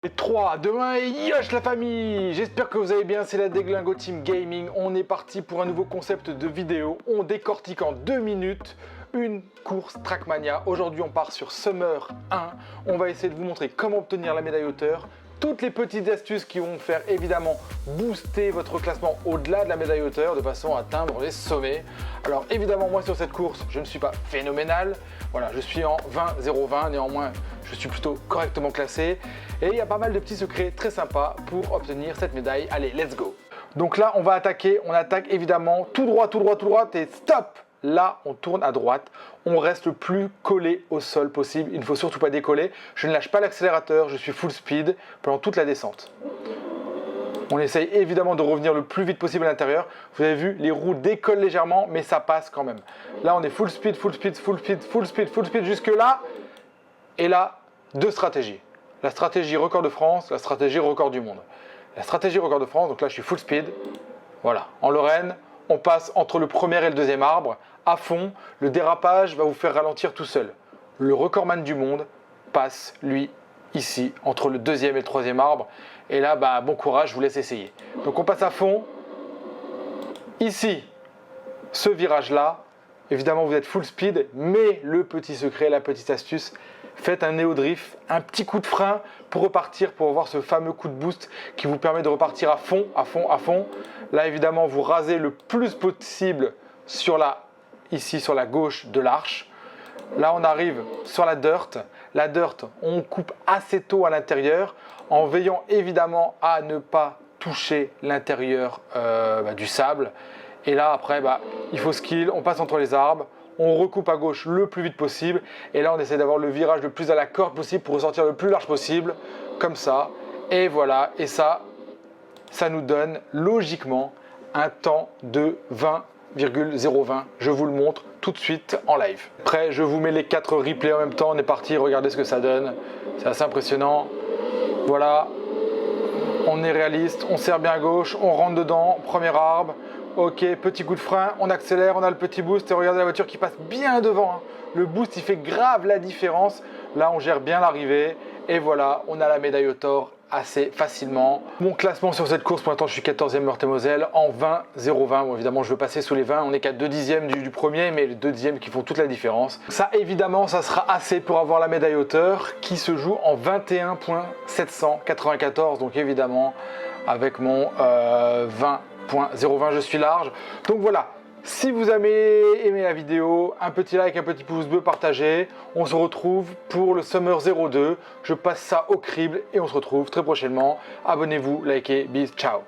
Et 3, 2, 1 et yosh la famille! J'espère que vous allez bien, c'est la Déglingo Team Gaming. On est parti pour un nouveau concept de vidéo. On décortique en 2 minutes une course Trackmania. Aujourd'hui on part sur Summer 1. On va essayer de vous montrer comment obtenir la médaille hauteur. Toutes les petites astuces qui vont faire évidemment booster votre classement au-delà de la médaille hauteur de façon à atteindre les sommets. Alors évidemment moi sur cette course je ne suis pas phénoménal. Voilà, je suis en 20-0-20, néanmoins je suis plutôt correctement classé. Et il y a pas mal de petits secrets très sympas pour obtenir cette médaille. Allez, let's go! Donc là on va attaquer, on attaque évidemment tout droit et stop! Là, on tourne à droite, on reste le plus collé au sol possible, il ne faut surtout pas décoller. Je ne lâche pas l'accélérateur, je suis full speed pendant toute la descente. On essaye évidemment de revenir le plus vite possible à l'intérieur. Vous avez vu, les roues décollent légèrement, mais ça passe quand même. Là, on est full speed jusque là. Et là, deux stratégies. La stratégie record de France, la stratégie record du monde. La stratégie record de France, donc là, je suis full speed. Voilà, en Lorraine, on passe entre le premier et le deuxième arbre, à fond, le dérapage va vous faire ralentir tout seul. Le recordman du monde passe, lui, ici, entre le deuxième et le troisième arbre. Et là, bah, bon courage, je vous laisse essayer. Donc on passe à fond. Ici, ce virage-là, évidemment vous êtes full speed, mais le petit secret, la petite astuce, faites un néo-drift, un petit coup de frein pour repartir, pour avoir ce fameux coup de boost qui vous permet de repartir à fond. Là, évidemment, vous rasez le plus possible ici sur la gauche de l'arche. Là, on arrive sur la dirt. La dirt, on coupe assez tôt à l'intérieur en veillant évidemment à ne pas toucher l'intérieur du sable. Et là, après, il faut skill, on passe entre les arbres. On recoupe à gauche le plus vite possible. Et là, on essaie d'avoir le virage le plus à la corde possible pour ressortir le plus large possible. Comme ça. Et voilà. Et ça nous donne logiquement un temps de 20,020. Je vous le montre tout de suite en live. Après, je vous mets les 4 replays en même temps. On est parti. Regardez ce que ça donne. C'est assez impressionnant. Voilà. On est réaliste. On serre bien à gauche. On rentre dedans. Premier arbre. Ok, petit coup de frein, on accélère, on a le petit boost et regardez la voiture qui passe bien devant. Hein. Le boost, il fait grave la différence. Là, on gère bien l'arrivée et voilà, on a la médaille au tort assez facilement. Mon classement sur cette course, pour l'instant, je suis 14e Meurthe-et-Moselle en 20-0-20. Bon, évidemment, je veux passer sous les 20. On n'est qu'à 2 dixièmes du premier, mais les 2 dixièmes qui font toute la différence. Ça, évidemment, ça sera assez pour avoir la médaille hauteur qui se joue en 21,794. Donc, évidemment, avec mon 20,020 je suis large. Donc voilà, si vous avez aimé la vidéo, un petit like, un petit pouce bleu, partagez. On se retrouve pour le Summer 02. Je passe ça au crible et on se retrouve très prochainement. Abonnez-vous, likez, bis, ciao.